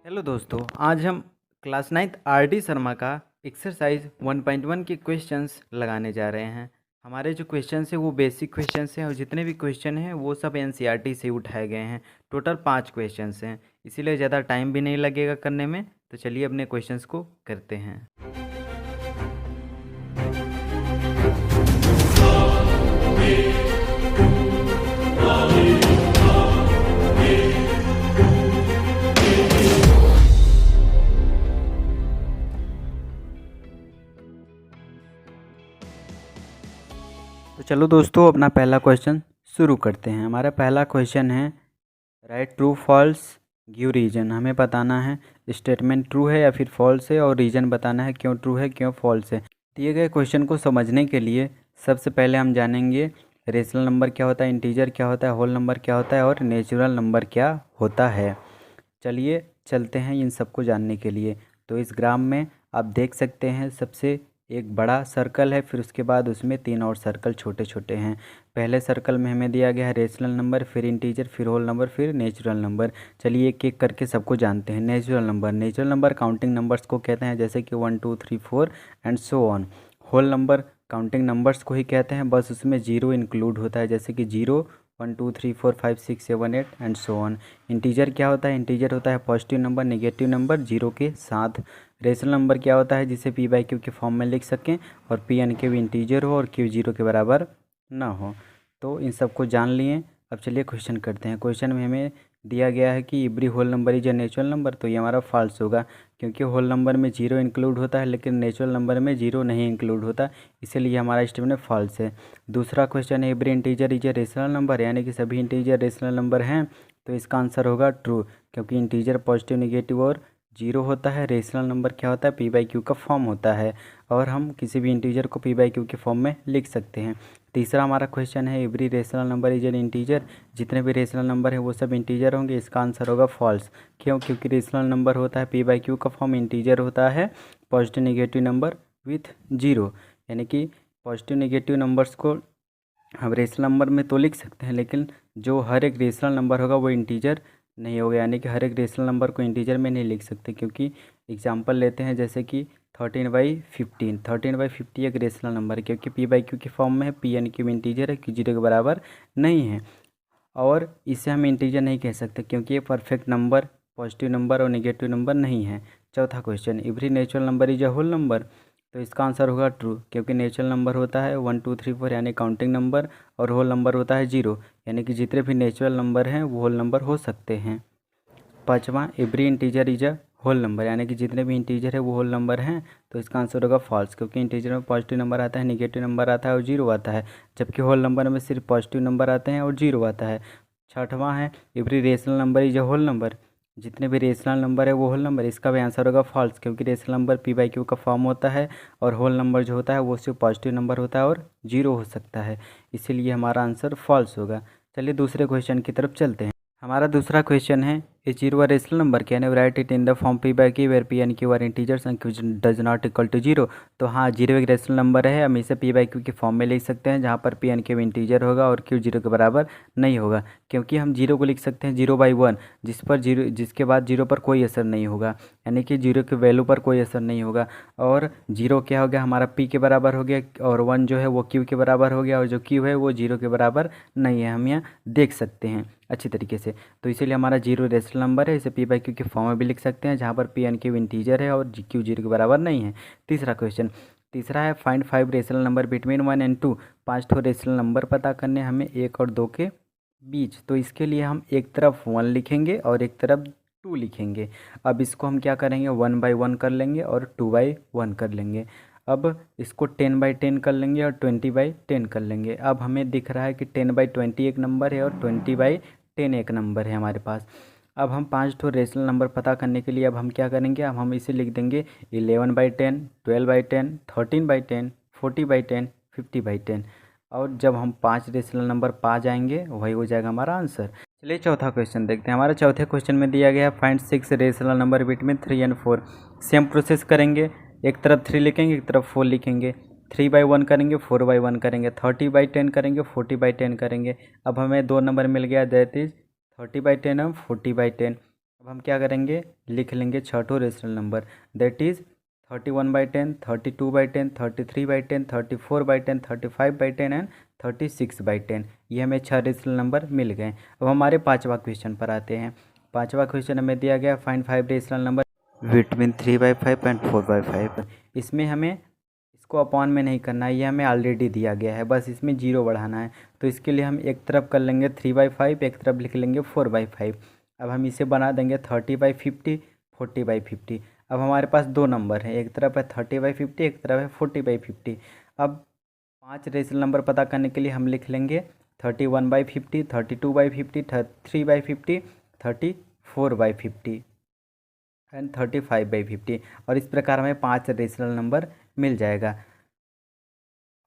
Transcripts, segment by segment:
Hello दोस्तों, आज हम क्लास 9th आर.डी. शर्मा का एक्सरसाइज 1.1 के क्वेश्चंस लगाने जा रहे हैं। हमारे जो क्वेश्चंस हैं वो बेसिक क्वेश्चंस हैं और जितने भी क्वेश्चन हैं वो सब एनसीईआरटी से उठाए गए हैं। टोटल 5 क्वेश्चंस हैं, इसीलिए ज़्यादा टाइम भी नहीं लगेगा करने में। तो चलिए अपने क्वेश्चंस को करते हैं। तो चलो दोस्तों, अपना पहला क्वेश्चन शुरू करते हैं। हमारा पहला क्वेश्चन है right true false give reason. हमें बताना है स्टेटमेंट ट्रू है या फिर फॉल्स है और रीजन बताना है क्यों ट्रू है क्यों फॉल्स है। दिए गए क्वेश्चन को समझने के लिए सबसे पहले हम जानेंगे रेशनल नंबर क्या होता है, इंटीजर क्या होता है, होल नंबर क्या होता है और नेचुरल नंबर क्या होता है। चलिए चलते हैं इन सबको जानने के लिए। तो इस ग्राफ में आप देख सकते हैं सबसे एक बड़ा सर्कल है, फिर उसके बाद उसमें 3 और सर्कल छोटे छोटे हैं। पहले सर्कल में हमें दिया गया है रेशनल नंबर, फिर इंटीजर, फिर होल नंबर, फिर नेचुरल नंबर। चलिए एक एक करके सबको जानते हैं। नेचुरल नंबर काउंटिंग नंबर्स को कहते हैं, जैसे कि 1 2 3 4 and so on. Whole number counting numbers को ही कहते हैं, बस उसमें जीरो इंक्लूड होता है, जैसे कि 0 1 2 3 4 5 6 7 8 एंड सो ऑन। इंटीजर क्या होता है? इंटीजर होता है positive number, negative number zero के साथ। रेशनल नंबर क्या होता है? जिसे पी बाई क्यू के फॉर्म में लिख सकें और पी एन के भी इंटीजर हो और क्यू जीरो के बराबर ना हो। तो इन सबको जान लिए। अब चलिए क्वेश्चन करते हैं। क्वेश्चन में हमें दिया गया है कि every whole number is a natural number, तो ये हमारा फॉल्स होगा, क्योंकि होल नंबर में जीरो इंक्लूड होता है लेकिन नेचुरल नंबर में जीरो नहीं इंक्लूड होता, इसीलिए हमारा स्टेटमेंट फॉल्स है। दूसरा क्वेश्चन है every integer is a rational number, यानी कि सभी इंटीजर रेशनल नंबर हैं, तो इसका आंसर होगा ट्रू, क्योंकि इंटीजर पॉजिटिव नेगेटिव और जीरो होता है। रेशनल नंबर क्या होता है? पी बाई क्यू का फॉर्म होता है और हम किसी भी इंटीजर को पी बाई क्यू के फॉर्म में लिख सकते हैं। तीसरा हमारा क्वेश्चन है every rational number is an integer, जितने भी रेशनल नंबर हैं वो सब इंटीजर होंगे, इसका आंसर होगा फॉल्स। क्यों? क्योंकि रेशनल नंबर होता है पी बाई क्यू का फॉर्म, इंटीजर होता है positive negative number with zero, यानी कि पॉजिटिव नेगेटिव नंबर्स को हम रेशनल नंबर में तो लिख सकते हैं, लेकिन जो हर एक रेशनल नंबर होगा वो इंटीजर नहीं होगा, यानी कि हर एक रेशनल नंबर को इंटीजर में नहीं लिख सकते। क्योंकि एग्जांपल लेते हैं, जैसे कि 13/50 एक रेशनल नंबर है, क्योंकि पी बाई क्यू की फॉर्म में है, पी एन क्यू इंटीजर है, क्यू जीरो के बराबर नहीं है, और इसे हम इंटीजर नहीं कह सकते क्योंकि ये परफेक्ट नंबर, पॉजिटिव नंबर और नेगेटिव नंबर नहीं है। चौथा question every natural number is a whole number, तो इसका आंसर होगा ट्रू, क्योंकि नेचुरल नंबर होता है 1 2 3 4 यानी काउंटिंग नंबर, और होल नंबर होता है जीरो, यानी कि जितने भी नेचुरल नंबर हैं वो होल नंबर हो सकते हैं। पाँचवा every integer is a whole number, यानी कि जितने भी इंटीजर है वो होल नंबर हैं, तो इसका आंसर होगा फॉल्स, क्योंकि इंटीजर में पॉजिटिव नंबर आता है, नेगेटिव नंबर आता है और जीरो आता है, जबकि होल नंबर में सिर्फ पॉजिटिव नंबर आते हैं और जीरो आता है। छठवां है every rational number is a whole number, जितने भी रेशनल नंबर है वो होल नंबर, इसका भी आंसर होगा फॉल्स, क्योंकि rational number P by Q का फॉर्म होता है और होल नंबर जो होता है वो सिर्फ पॉजिटिव नंबर होता है और जीरो हो सकता है, इसीलिए हमारा आंसर फॉल्स होगा। चलिए दूसरे क्वेश्चन की तरफ चलते हैं। हमारा दूसरा क्वेश्चन है a zero rational number, can you write it in the form P by Q where P and Q are integers and Q does not equal to zero. तो हाँ, जीरो एक रेशनल नंबर है, हम इसे P by Q के form में लिख सकते हैं, जहाँ पर पी एन क्यू इंटीजर होगा और क्यू जीरो के बराबर नहीं होगा, क्योंकि हम जीरो को लिख सकते हैं 0/1, जिसके बाद जीरो पर कोई असर नहीं होगा, यानी कि जीरो के वैल्यू पर कोई असर नहीं होगा। और जीरो क्या हो गया? हमारा पी के बराबर हो गया, और 1 जो है वो क्यू के बराबर हो गया, और जो क्यू है वो जीरो के बराबर नहीं है, हम यहाँ देख सकते हैं अच्छी तरीके से। तो इसीलिए हमारा जीरो रेशनल नंबर है, इसे पी बाई क्यू के फॉर्म में भी लिख सकते हैं, जहाँ पर पी एन क्यू इंटीजर है और क्यू जीरो के बराबर नहीं है। तीसरा क्वेश्चन, तीसरा है find 5 rational number between 1 and 2। 5 ठो रेशनल नंबर पता करने हमें 1 और 2 के बीच। तो इसके लिए हम एक तरफ 1 लिखेंगे और एक तरफ 2 लिखेंगे। अब इसको हम क्या करेंगे? 1/1 कर लेंगे और 2/1 कर लेंगे। अब इसको 10/10 कर लेंगे और 20/10 कर लेंगे। अब हमें दिख रहा है कि 10/20 एक नंबर है और 20/10 एक नंबर है हमारे पास। अब हम 5 ठो रेशनल नंबर पता करने के लिए अब हम क्या करेंगे? अब हम इसे लिख देंगे 11/10, 12/10, 13/10, 40/10, 50/10, और जब हम 5 रेशनल नंबर पा जाएंगे वही हो जाएगा हमारा आंसर। चलिए चौथा क्वेश्चन देखते हैं। हमारे चौथे क्वेश्चन में दिया गया है find 6 rational number between 3 and 4। Same process करेंगे, एक तरफ 3 लिखेंगे, एक तरफ 4 लिखेंगे। 3/1 करेंगे, 4/1 करेंगे, 30/10 करेंगे, 40/10 करेंगे। अब हमें 2 नंबर मिल गया, दैट इज 30/10 और 40/10। अब हम क्या करेंगे, लिख लेंगे छठों rational number, that is 31/10, 32/10, 33/10, 34/10, 35/10 and 36/10। ये हमें 6 रेशनल नंबर मिल गए। अब हमारे पांचवा क्वेश्चन पर आते हैं। पांचवा क्वेश्चन हमें दिया गया find 5 rational number between 3/5 and 4/5। इसमें हमें इसको अपॉन में नहीं करना है, ये हमें ऑलरेडी दिया गया है, बस इसमें जीरो बढ़ाना है। तो इसके लिए हम एक तरफ कर लेंगे 3/5, एक तरफ लिख लेंगे 4/5। अब हम इसे बना देंगे 30/50, 40/50। अब हमारे पास दो नंबर है, एक तरफ है 30/50, एक तरफ है 40/50। अब 5 रेशनल नंबर पता करने के लिए हम लिख लेंगे 31/50, 32/50, 33/50, 34/50 एंड 35/50। और इस प्रकार हमें 5 रेशनल नंबर मिल जाएगा।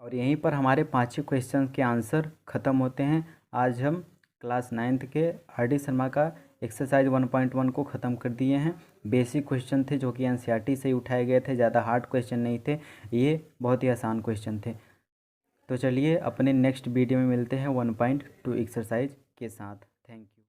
और यहीं पर हमारे पाँचों क्वेश्चन के आंसर ख़त्म होते हैं। आज हम क्लास 9th के RD शर्मा का एक्सरसाइज 1.1 को ख़त्म कर दिए हैं। बेसिक क्वेश्चन थे जो कि NCERT से ही उठाए गए थे, ज़्यादा हार्ड क्वेश्चन नहीं थे, ये बहुत ही आसान क्वेश्चन थे। तो चलिए अपने नेक्स्ट वीडियो में मिलते हैं 1.2 एक्सरसाइज के साथ। Thank you.